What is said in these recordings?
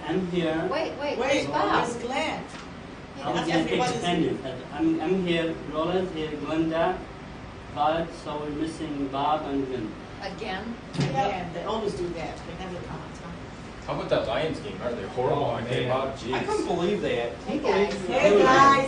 I'm here. Wait, where's Bob? Where's Glenn? I was going to take attendance. I'm here, Roland here, Glenda, Todd, so we're missing Bob and Glenn. Again? Yeah, they always do that. They never come. How about that Lions game? Are they horrible? Oh, man. I couldn't believe that. Hey guys. Hey guys,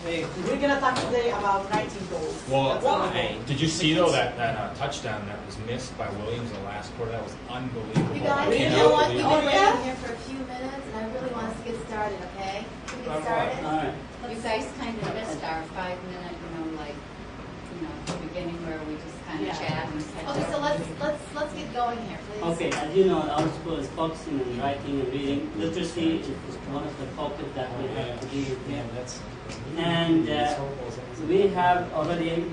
Hey, we're gonna talk today about writing goals. Well, why? did you see though that touchdown that was missed by Williams in the last quarter? That was unbelievable. You guys, I you cannot know what? believe We've it. been waiting here for a few minutes, and I really want us to get started, okay? Can we get started? All right. You guys kind of missed our 5-minute, beginning where we just kind of chat and catch Okay, so up. let's get going here, please. Okay, as you know, our school is focusing on writing and reading. Literacy is one of the focus that we have to deal with here. And we have already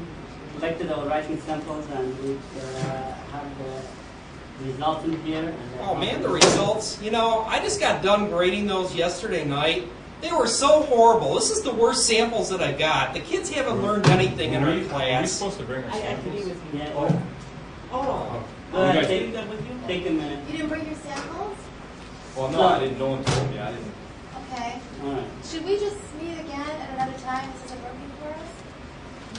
collected our writing samples, and we have the results in here. And Oh man, the results. You know, I just got done grading those yesterday night. They were so horrible. This is the worst samples that I got. The kids haven't learned anything in our Are we class. supposed to bring our I agree samples? with you. Yeah. Oh, You guys take, that with you? take a minute. You didn't bring your samples? Well, no, I didn't. No one told me. I didn't. Okay. All right. Should we just meet again at another time? This isn't working for us?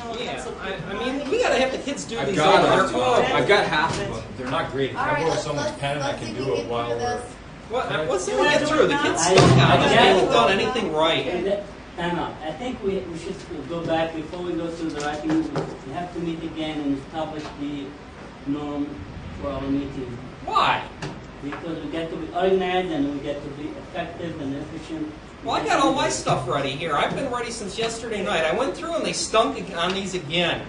No, Yeah, that's okay. I mean, we gotta have the kids do I've these. got over. them. They're horrible. I've got half of them. They're not great. If All I right, borrow let's someone's pen and I see can if we do it get while through we're. this. What's the get through? The kids I- still I- haven't done anything right. Time out. I think we should go back before we go through the writing. We have to meet again and establish the norm for our meeting. Why? Because we get to be organized and we get to be effective and efficient. Well, I got all my stuff ready here. I've been ready since yesterday night. I went through and they stunk on these again.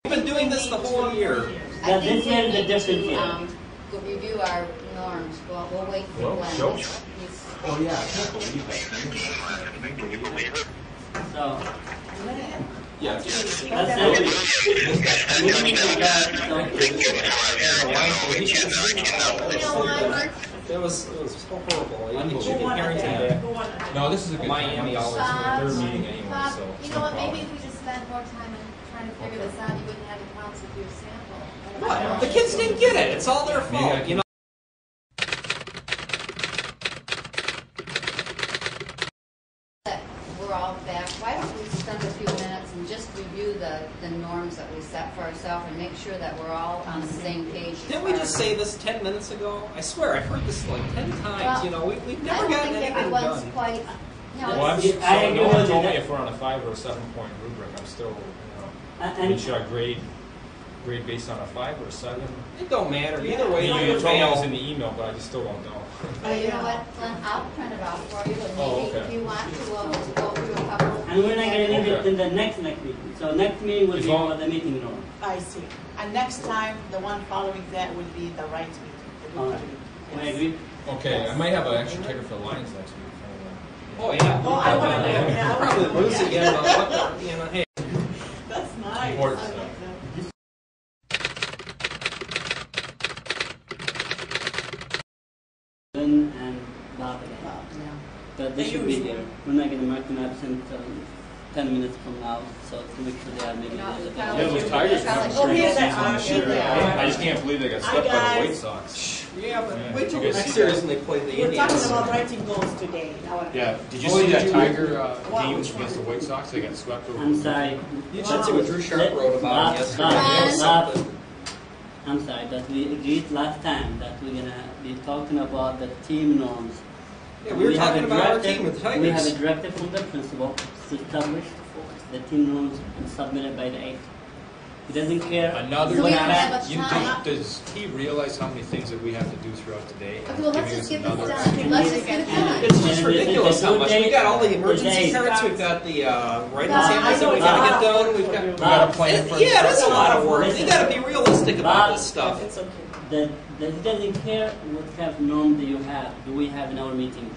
I've been doing this the whole year. Now, this year is the difference here. We'll review our norms. We'll wait for Well, Glenn. show. He's- Oh yeah, I can't believe it. So, Yeah. that's it. We need to You know what? It was so horrible. You Unbelievable. can Who Harrington won did. that? Who won that? No, this is a good Miami time. It's always our wins. third meeting anyway, Bob, so you it's know no what? Maybe problem. if we just spend more time in trying to figure this out, you wouldn't have any problems with your sample. What? The kids didn't get it. It's all their Maybe I fault. can- You know. We're all back. Why don't we spend a few minutes and just review the norms that we set for ourselves and make sure that we're all on the same page. Didn't we just say this 10 minutes ago? I swear, I've heard this like 10 times. You know, we've I never don't gotten think anything everyone's done. quite. No, Well, I'm it's- so I agree no one with you told me that- if we're on a 5 or a 7-point rubric. I'm still, I mean, and should I grade based on a 5 or a 7? It don't matter. Yeah. Either way, You you told me it was fail. in the email, but I just still don't know. You know what, Glenn, I'll print it out for you, and Oh, maybe okay. if you want to, we'll go through a couple. and we're not going to leave it in the next meeting. So next meeting will As be long- for the meeting norm. I see. And next time, the one following that will be the right meeting. The All good right. meeting. We agree? Okay, I might have an extra ticket for the Lions next week. Oh, yeah. Oh, I wanna know. Yeah, I wanna Probably know. lose again, but what the, you know, hey. That's nice. Important I stuff. like that. Lynn and Bob again. Yeah. But they should be here. We're not going to mark them absent 10 minutes from now, so to make sure they are maybe No, there. no. Yeah, those Tigers Oh, won here straight they seasons are, this here year. they are. I just can't believe they got Hi, swept by the guys. White Sox. Yeah, but Yeah, wait till you guys next see series that? when they play the We're talking Indians. about writing goals today. Yeah, did you Oh, see did that you- Tiger Wow, game which against the one? White Sox? They got swept over. I'm sorry. You should see what Drew Sharp wrote about it yesterday. Bob, It was Bob, something. I'm sorry, but we agreed last time that we're going to be talking about the team norms. Yeah, we were have talking a about our directive- team with the We have a Tigers. directive from the principal to establish the team norms and submit it by the 8th. He doesn't care. Another So we don't time, have much you time. does he realize how many things that we have to do throughout the day? Okay, well, let's Giving just us get this another- done. Let's just get it done. It's just And ridiculous it's a how good much. day. We got all the Good emergency day. carrots. We've got the writing Bob, samples that we I know gotta get it's done. We've got. We got a plan for Yeah, that's a lot of work. Listen. You gotta be realistic about Bob, this stuff. It's okay. That he doesn't care what kind of norm do we have in our meeting.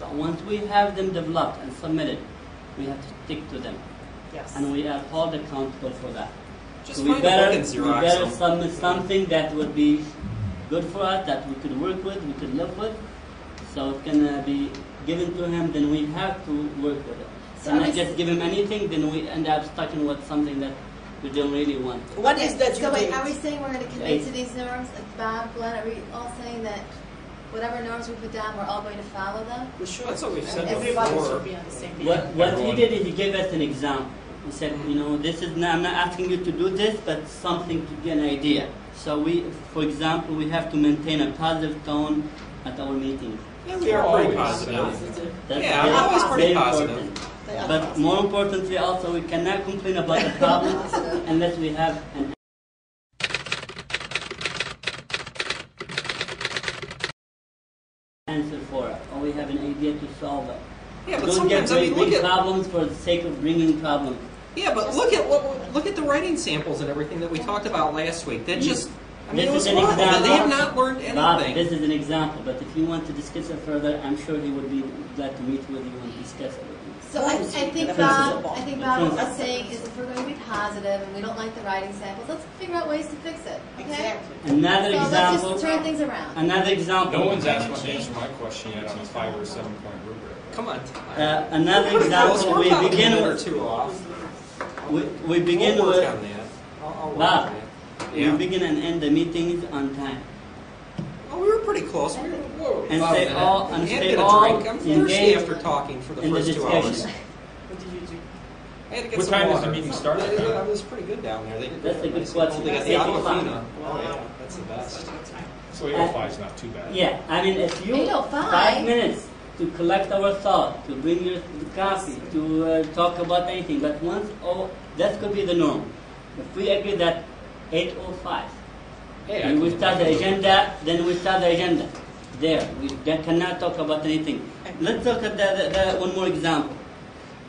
But once we have them developed and submitted, we have to stick to them. Yes. And we are held accountable for that. Just So we find a book better and Xerox them. submit something that would be good for us, that we could work with, we could live with. So it's going to be given to him, then we have to work with it. So So not we- just give him anything, then we end up stuck in with something that We don't really want to. What is that So wait, date? are we saying we're going to commit to these norms? Bob, Glenn, are we all saying that whatever norms we put down, we're all going to follow them? We should. That's what we've said Everybody before. should be on the same page. What he did is he gave us an example. He said, you know, this is not, I'm not asking you to do this, but something to get an idea. So we, for example, we have to maintain a positive tone at our meetings. Yeah, we are pretty Always. positive. That's Yeah, very- I'm always pretty very positive. important. But more importantly, also, we cannot complain about the problem unless we have an answer for it, or we have an idea to solve it. Yeah, but Don't get sometimes, I mean, look bring at problems for the sake of bringing problems. yeah, but look at the writing samples and everything that we talked about last week. That just, I mean, This it was is an horrible. example. They have not learned Bob, anything. this is an example, but if you want to discuss it further, I'm sure he would be glad to meet with you and discuss it with you. So I think Principal. Bob, what we're saying is if we're going to be positive and we don't like the writing samples, let's figure out ways to fix it. Okay? Exactly. Another So let's example. just turn things around. Another example. No one's asked to answer my question yet on the 5 or 7 point rubric. Come on. Another example. We're We about a begin minute or with. two off. We begin We'll work with. on that. I'll work Bob, on that. we Yeah. begin and end the meetings on time, Oh, we were pretty close. Whoa. and About a stay minute. all I and had to stay get a all drink. I'm thirsty engaged after talking for the in the first 2 hours. discussion. What did you do? I had to get What some time does water. the meeting start? It was pretty good down there. They did That's a really good nice. question. They got the 8 o'clock. aquafina. Oh yeah, that's the best. So 8:05 is not too bad. Yeah, I mean, if you 8:05. 5 minutes to collect our thought, to bring your coffee, to talk about anything, but once that could be the norm. If we agree that 8:05. Hey, When we start the agenda, then we start the agenda. There, we cannot talk about anything. Let's look at the one more example.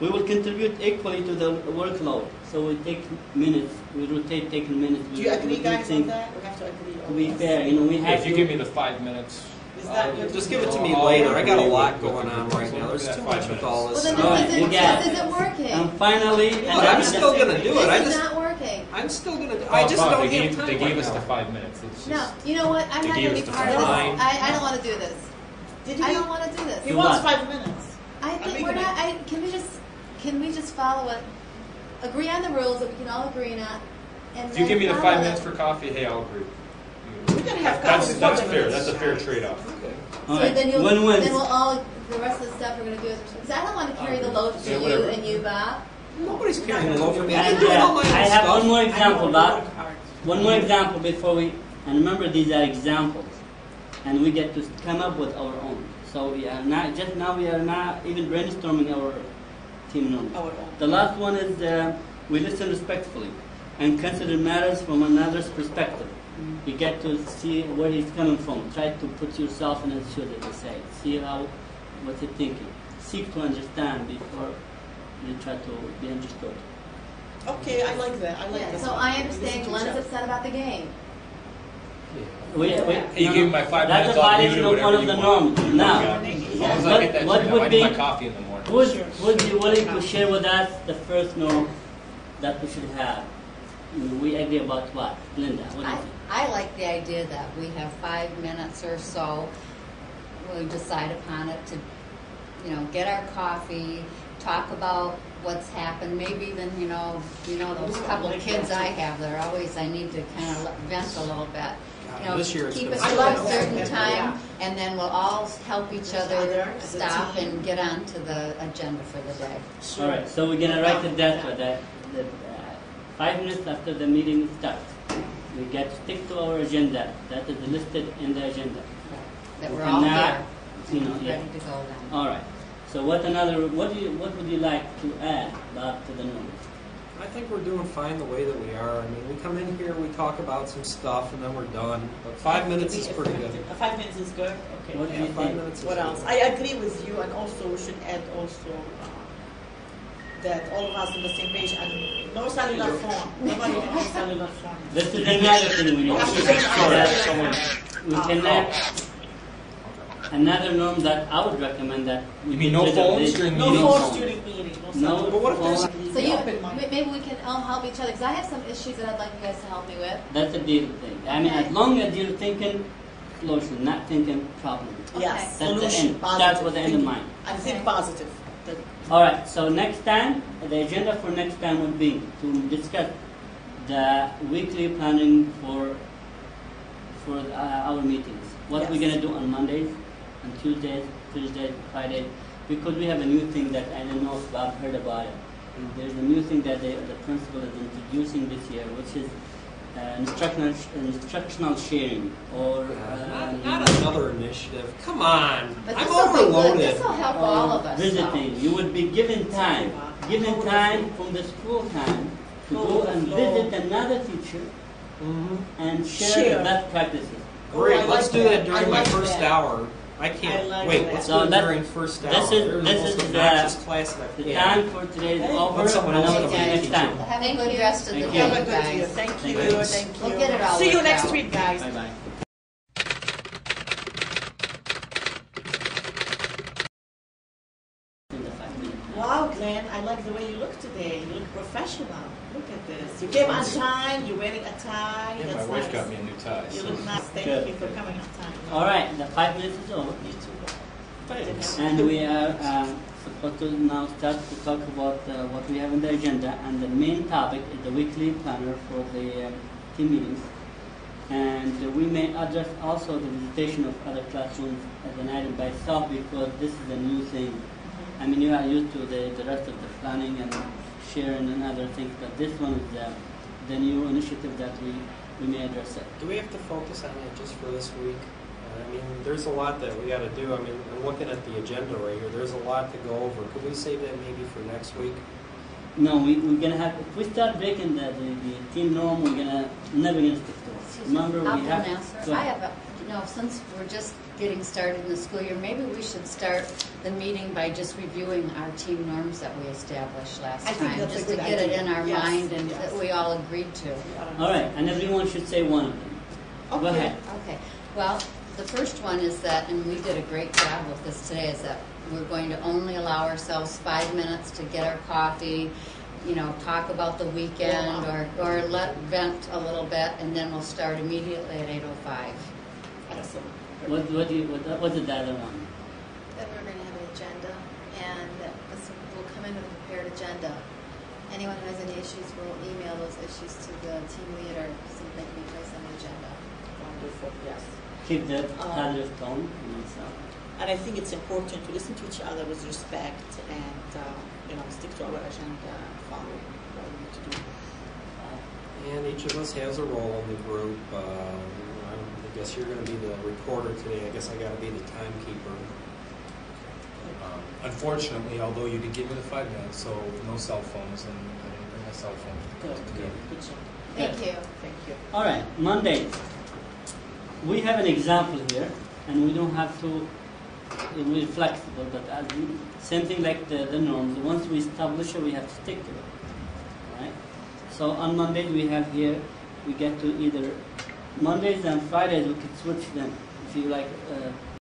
We will contribute equally to the workload. So we take minutes, we rotate taking minutes. Do you agree, do guys, on things that? We have to agree to on be this. fair, you know, we Hey, have if you to. give me the 5 minutes, Is that good? Just give it to me later. I got a lot going on right now. There's too much with all Well, this then stuff. this you got isn't, it. this isn't working. And finally, Look, I'm still gonna do it. I This is just, not working. I'm still gonna. I just Bob, don't they have gave, time They gave right us the now. 5 minutes. It's No, just, you know what? I'm They not gave going to us be the part of this. fine. I don't want to do this. Did I he? don't want to do this. He Do wants what? 5 minutes. I I'm think we're making not. Can we just follow it? Agree on the rules that we can all agree on. And if you then give me the follow 5 minutes them. for coffee, hey, I'll agree. We can have That's coffee that's before fair. the That's a fair trade-off. Okay. So all right, then you'll, win-win. then we'll all, the rest of the stuff we're going to do is, because I don't want to carry the load for Yeah, you whatever. and you, Bob. Nobody's carrying the load for me. I And, can do all my own I have stuff. one more example, Bob. Work hard. One more example before we, and remember these are examples, and we get to come up with our own. So we are not, just now we are not even brainstorming our team norms. Our own. The last one is we listen respectfully and consider matters from another's perspective. You get to see where he's coming from. Try to put yourself in his shoes, as they say. See what's he thinking. Seek to understand before you try to be understood. Okay, I like that. I like Yeah, that. so I understand Glenn is upset about the game. Hey, you gave me my 5 That's minutes. a I'll do violation of one whatever of you the want. norms. Now, As long as I get that what shit, would I be- need my coffee in the morning. would be willing to share with us the first norm that we should have? We agree about what? Linda, what do you think? I like the idea that we have 5 minutes or so. We decide upon it to, get our coffee, talk about what's happened. Maybe even, those couple of kids I have, they're always, I need to kind of vent a little bit. This year it's Keep been it I to like a that. certain time, Yeah. and then we'll all help each other As a stop team. and get on to the agenda for the day. All right, so we're gonna write it that way, that 5 minutes after the meeting starts, we get stick to our agenda that is listed in the agenda. That We we're all cannot, here, yeah. ready to go then. All right. So what would you like to add, Bob, to the norms? I think we're doing fine the way that we are. I mean, we come in here, we talk about some stuff, and then we're done. But 5 minutes is pretty good. 5 minutes is good. Okay. What do Yeah, you 5 think? minutes is What good. else? I agree with you, and also we should add also that all of us on the same page and no cellular phone. Nobody has cellular phone. This is another thing we need to do. We cannot. Another norm that I would recommend that we You mean no consider phones this- during No meetings? phones during meetings. No cellular But what if there's- phones. So Open-minded. maybe we can all help each other, because I have some issues that I'd like you guys to help me with. That's a deal thing. I mean, as long as you're thinking solution, not thinking problem. Yes, That's the solution, end. positive. Start with the end in mind. I think Okay. positive. All right. So next time, the agenda for next time would be to discuss the weekly planning for our meetings. What Yes. we're gonna do on Mondays, on Tuesdays, Thursdays, Fridays, because we have a new thing that I don't know if Bob heard about it. There's a new thing that the principal is introducing this year, which is instructional sharing, or Not another initiative. Come on. But I'm this will be good. overloaded. This will help all of us. visiting. You would be given time from the school time to go and visit another teacher and share the best practices. Great. I Let's like do that. that during I my like first that. hour. I can't I like wait. that. Let's So do it that- during first hour. this is- They're the this most is obnoxious the- class that I've The had. time for today is Hey, over, let someone and else I'll know see you the next teacher. time. Have a good rest of the Thank day, you. Have a good year. guys. Thank you. Thanks. Thank you. We'll get it all See you worked next out. week, guys. Bye-bye. In the 5 minutes. Wow, Glenn, I like the way you look today. You look professional. Look at this. You came on time. You're wearing a tie. Yeah, my That's wife nice. got me a new tie. You So. look nice. Thank Good. you for coming on time. All right, the 5 minutes is over. You too. Thanks. And we are supposed to now start to talk about what we have in the agenda, and the main topic is the weekly planner for the team meetings. And we may address also the visitation of other classrooms as an item by itself, because this is a new thing. I mean, you are used to the rest of the planning and sharing and other things, but this one is the new initiative that we may address it. Do we have to focus on it just for this week? I mean, there's a lot that we got to do. I mean, I'm looking at the agenda right here. There's a lot to go over. Could we save that maybe for next week? No, we're gonna have. If we start breaking the team norm, we're never gonna stick to it. Remember, I'll we have. answer. Go I ahead. have since we're just getting started in the school year, maybe we should start the meeting by just reviewing our team norms that we established last I think time, that's a just to good get it idea. in our Yes, mind and yes. that we all agreed to. All right, and everyone should say one of them. Go ahead. Okay, well, the first one is that, and we did a great job with this today, is that we're going to only allow ourselves 5 minutes to get our coffee, talk about the weekend, or let vent a little bit, and then we'll start immediately at 8:05. Excellent. What's the other one? That we're going to have an agenda, and that we'll come in with a prepared agenda. Anyone who has any issues, we'll email those issues to the team leader so that they can be placed on the agenda. Wonderful. Yes. Keep the positive tone in itself. And I think it's important to listen to each other with respect and stick to our agenda and follow what we need to do. And each of us has a role in the group. I guess you're going to be the recorder today. I guess I got to be the timekeeper. Unfortunately, although you did give me the 5 minutes, so no cell phones, and I didn't bring my cell phone. Good job. Thank you. Thank you. All right, Mondays. We have an example here, and we don't have to. We're flexible, but same thing like the norms. Once we establish it, we have to stick to it. All right. So on Mondays we have here, we get to either Mondays and Fridays. We could switch them if you like.